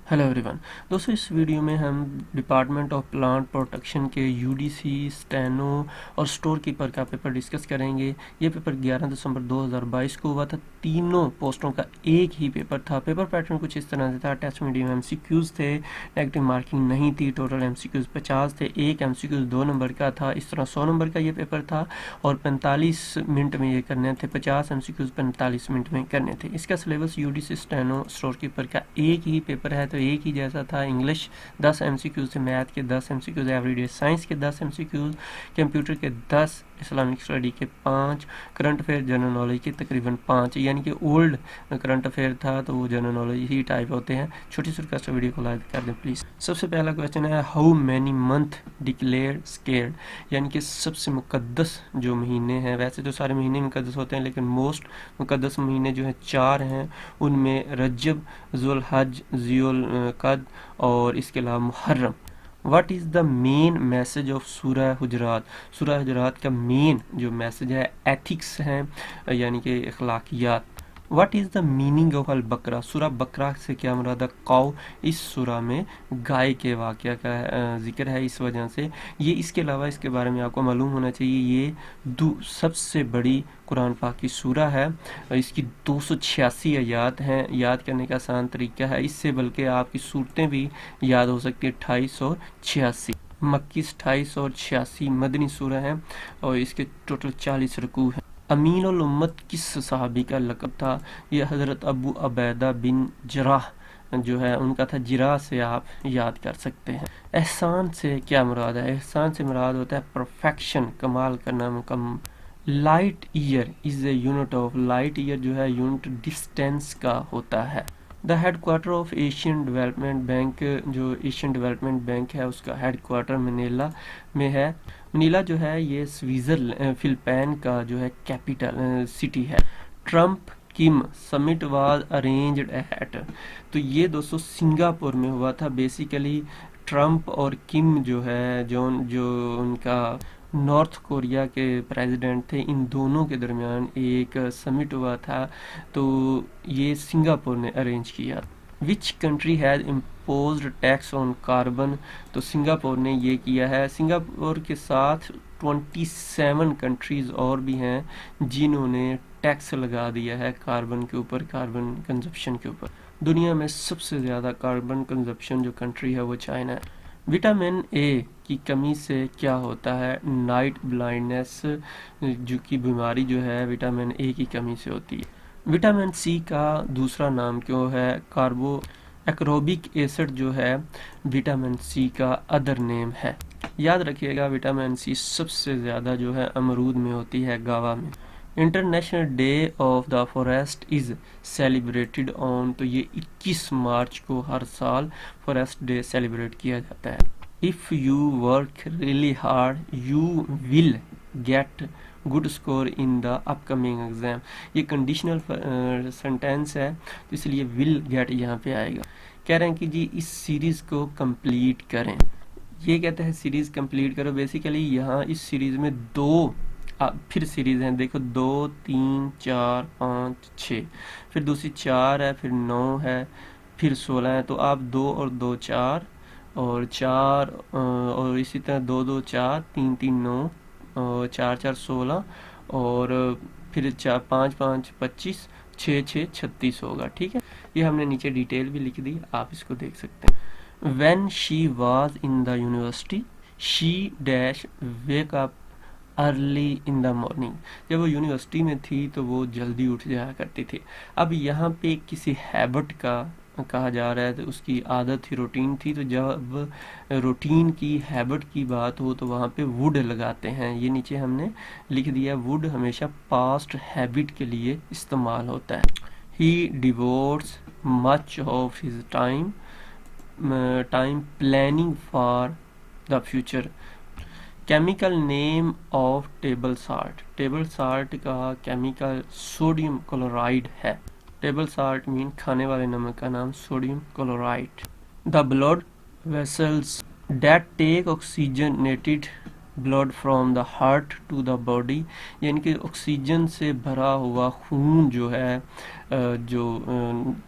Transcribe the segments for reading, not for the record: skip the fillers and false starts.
Hello everyone. दोस्तों, इस video में हम डिपार्टमेंट ऑफ प्लांट प्रोटेक्शन के यूडीसी स्टेनो और स्टोर कीपर का पेपर डिस्कस करेंगे। ये पेपर 11 दिसंबर 2022 को हुआ था। तीनों पोस्टों का एक ही पेपर था। पेपर पैटर्न कुछ इस तरह से था। टेस्ट मीडियम एमसीक्यूज थे, नेगेटिव मार्किंग नहीं थी। टोटल एमसीक्यूज 50 थे। एक एमसीक्यूज 2 नंबर का था। इस तरह 100 नंबर का ये पेपर था और 45 मिनट में ये करने थे। 50 एमसीक्यूज 45 मिनट में करने थे। इसका syllabus UDC steno store keeper का एक ही पेपर है, तो एक ही जैसा था। इंग्लिश 10 एमसीक्यूज थे, मैथ के 10 एमसीक्यूज, एवरीडे साइंस के 10 एमसीक्यूज, कंप्यूटर के 10, इस्लामिक स्टडी के 5, करंट अफेयर जनरल नॉलेज के तकरीबन 5, यानी कि ओल्ड करंट अफेयर था तो वो जनरल नॉलेज ही टाइप होते हैं। छोटी सी रिक्वेस्ट, वीडियो को लाइक कर दें प्लीज़। सबसे पहला क्वेश्चन है, how many month declared scared, यानी कि सबसे मुकद्दस जो महीने हैं, वैसे तो सारे महीने मुकद्दस होते हैं लेकिन मोस्ट मुकद्दस महीने जो हैं 4 हैं, उनमें रजब, जुल हज, ज़ुल कद और इसके अलावा Muharram. What is the main message of सूरह हुजरात? सूरह हुजरात का मेन जो मैसेज है एथिक्स हैं, यानी कि अखलाकियात। What is the meaning of Al Baqarah? सूरह बकरा से क्या मुराद है? कौ। इस सूरह में गाय के वाक़या का जिक्र है, इस वजह से ये। इसके अलावा इसके बारे में आपको मालूम होना चाहिए, ये सबसे बड़ी कुरान पाक की सूरह है। इसकी 286 आयात हैं। याद करने का आसान तरीका है इससे, बल्कि आपकी सूरतें भी याद हो सकती है। 28 और 86 मक्की, 28 और 86 मदनी सूरह हैं और इसके टोटल 40 रुकू हैं। अमीन उल उम्मत किस सहाबी का लक़ब था? ये हज़रत अबू अबैदा बिन जराह जो है उनका था। जिरा से आप याद कर सकते हैं। एहसान से क्या मुराद है? एहसान से मुराद होता है परफेक्शन, कमाल करना, मुकम्मल। Light year is a unit of, light year जो है यूनिट डिस्टेंस का होता है। The head quarter of Asian development bank, जो एशियन डेवलपमेंट बैंक है उसका हेड क्वार्टर मनीला में है। मनीला जो है ये फिलिपाइन का जो है कैपिटल सिटी है। Trump Kim summit was arranged at, तो ये दोस्तों सिंगापुर में हुआ था। बेसिकली ट्रम्प और किम जो है, जो उनका नॉर्थ कोरिया के प्रेसिडेंट थे, इन दोनों के दरमियान एक समिट हुआ था, तो ये सिंगापुर ने अरेंज किया। Which country has imposed tax on carbon, तो सिंगापुर ने ये किया है। सिंगापुर के साथ 27 कंट्रीज़ और भी हैं जिन्होंने टैक्स लगा दिया है कार्बन के ऊपर, कार्बन कंजप्शन के ऊपर। दुनिया में सबसे ज़्यादा कार्बन कंजप्शन जो कंट्री है वो चाइना है। विटामिन ए की कमी से क्या होता है? नाइट ब्लाइंडनेस जो की बीमारी जो है विटामिन ए की कमी से होती है। विटामिन सी का दूसरा नाम क्यों है? कार्बो एक्रोबिक एसिड जो है विटामिन सी का अदर नेम है। याद रखिएगा विटामिन सी सबसे ज़्यादा जो है अमरूद में होती है, गावा में। International day of the forest is celebrated on, तो ये 21 मार्च को हर साल फॉरेस्ट डे सेलिब्रेट किया जाता है। If you work really hard you will get good score in the upcoming exam, ये कंडीशनल सेंटेंस है तो इसलिए विल गेट यहाँ पे आएगा। कह रहे हैं कि जी इस सीरीज़ को कंप्लीट करें। ये कहते हैं सीरीज़ कंप्लीट करो। बेसिकली यहाँ इस सीरीज़ में दो फिर सीरीज़ हैं, देखो 2, 3, 4, 5, 6, फिर दूसरी 4 है, फिर 9 है, फिर 16 है। तो आप 2 और 2 4 और 4 और इसी तरह 2 2 4, 3 3 9 और 4 4 16 और फिर 4 5 5 25, 6 6 36 होगा। ठीक है, ये हमने नीचे डिटेल भी लिख दी, आप इसको देख सकते हैं। When she was in the university she dash wake up early in the morning, जब वो यूनिवर्सिटी में थी तो वो जल्दी उठ जाया करती थी। अब यहाँ पे किसी हैबिट का कहा जा रहा है, तो उसकी आदत थी, रूटीन थी। तो जब रूटीन की, हैबिट की बात हो तो वहाँ पे वुड लगाते हैं। ये नीचे हमने लिख दिया, वुड हमेशा पास्ट हैबिट के लिए इस्तेमाल होता है। He devotes much of his time planning for the future. Chemical name of table salt, table salt का केमिकल सोडियम क्लोराइड है। टेबल साल्ट मीन खाने वाले नमक का नाम sodium chloride. The blood vessels that take oxygenated blood from the heart to the body, यानी कि oxygen से भरा हुआ खून जो है जो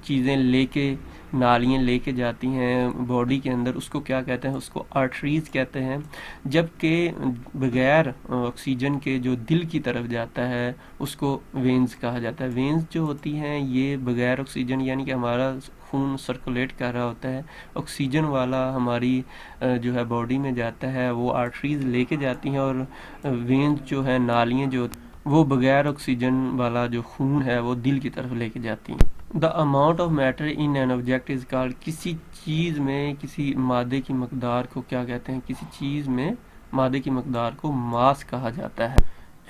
चीज़ें लेके नालियाँ लेके जाती हैं बॉडी के अंदर, उसको क्या कहते हैं, उसको आर्टरीज कहते हैं। जबकि बगैर ऑक्सीजन के जो दिल की तरफ जाता है उसको वेन्स कहा जाता है। वेन्स जो होती हैं ये बगैर ऑक्सीजन, यानी कि हमारा खून सर्कुलेट कर रहा होता है, ऑक्सीजन वाला हमारी जो है बॉडी में जाता है, वो आर्टरीज लेके जाती हैं, और वेन्स जो है नालियाँ जो वो बगैर ऑक्सीजन वाला जो खून है वो दिल की तरफ लेके जाती हैं। The amount of matter in an object is called, किसी चीज़ में किसी मादे की मकदार को क्या कहते हैं, किसी चीज़ में मादे की मकदार को मास कहा जाता है।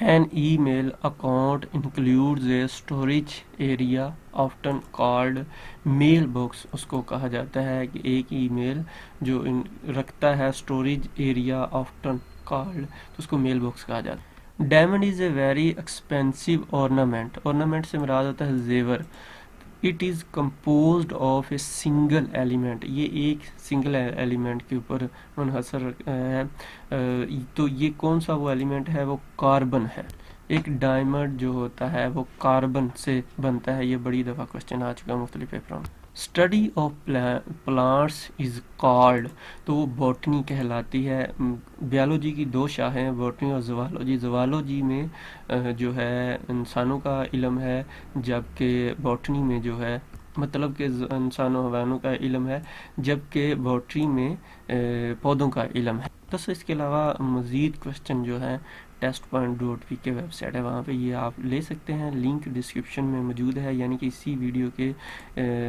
An email account includes a storage area often called mail box, उसको कहा जाता है कि एक ईमेल जो रखता है स्टोरेज एरिया ऑफ्टन कॉल्ड, तो उसको मेल बॉक्स कहा जाता है। Diamond is a very expensive ornament, ornament से मुराद होता है जेवर। It is composed of a single element, ये एक सिंगल एलिमेंट के ऊपर मुनहसर है। तो ये कौन सा वो एलिमेंट है, वो कार्बन है। एक डायमंड जो होता है वो कार्बन से बनता है, ये बड़ी दफ़ा क्वेश्चन आ चुका है मुख्तलिफ पेपरों में। Study of plants is called, तो वो बॉटनी कहलाती है। बायोलॉजी की दो शाखें हैं, बॉटनी और ज़ुवालॉजी। ज़ुवालॉजी में जो है इंसानों का इल्म है, जबकि बॉटनी में जो है मतलब कि इंसानों हवानों का इल्म है, जबकि बॉटनी में पौधों का इल्म है। बस इसके अलावा मज़ीद क्वेश्चन जो है test.py के वेबसाइट है, वहाँ पे ये आप ले सकते हैं। लिंक डिस्क्रिप्शन में मौजूद है, यानी कि इसी वीडियो के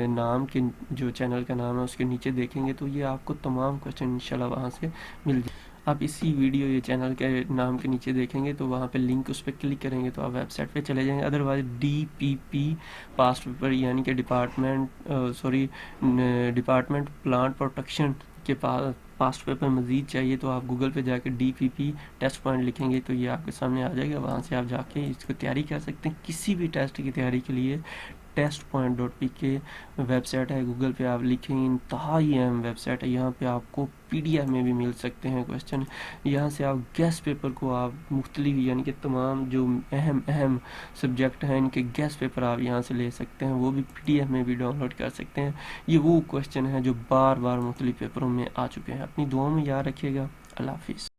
नाम के जो चैनल का नाम है उसके नीचे देखेंगे तो ये आपको तमाम क्वेश्चन इंशाल्लाह वहाँ से मिल जाए। आप इसी वीडियो ये चैनल के नाम के नीचे देखेंगे तो वहाँ पे लिंक, उस पर क्लिक करेंगे तो आप वेबसाइट पे चले जाएंगे। अदरवाइज DPP पास्ट पेपर यानी कि डिपार्टमेंट प्लांट प्रोटेक्शन के पास्ट पेपर मज़ीद चाहिए तो आप गूगल पे जाके DPP टेस्ट पॉइंट लिखेंगे तो ये आपके सामने आ जाएगा। वहाँ से आप जाके इसको तैयारी कर सकते हैं। किसी भी टेस्ट की तैयारी के लिए test.py वेबसाइट है, गूगल पे आप लिखें, इंतहाई अहम वेबसाइट है। यहाँ पे आपको PDF में भी मिल सकते हैं क्वेश्चन। यहाँ से आप गेस्ट पेपर को आप मुख्तलिफ यानी कि तमाम जो अहम सब्जेक्ट हैं इनके गेस्ट पेपर आप यहाँ से ले सकते हैं, वो भी PDF में भी डाउनलोड कर सकते हैं। ये वो क्वेश्चन है जो बार बार मुख्तलिफ पेपरों में आ चुके हैं। अपनी दुआओं में याद रखिएगा। अल्लाह हाफिज़।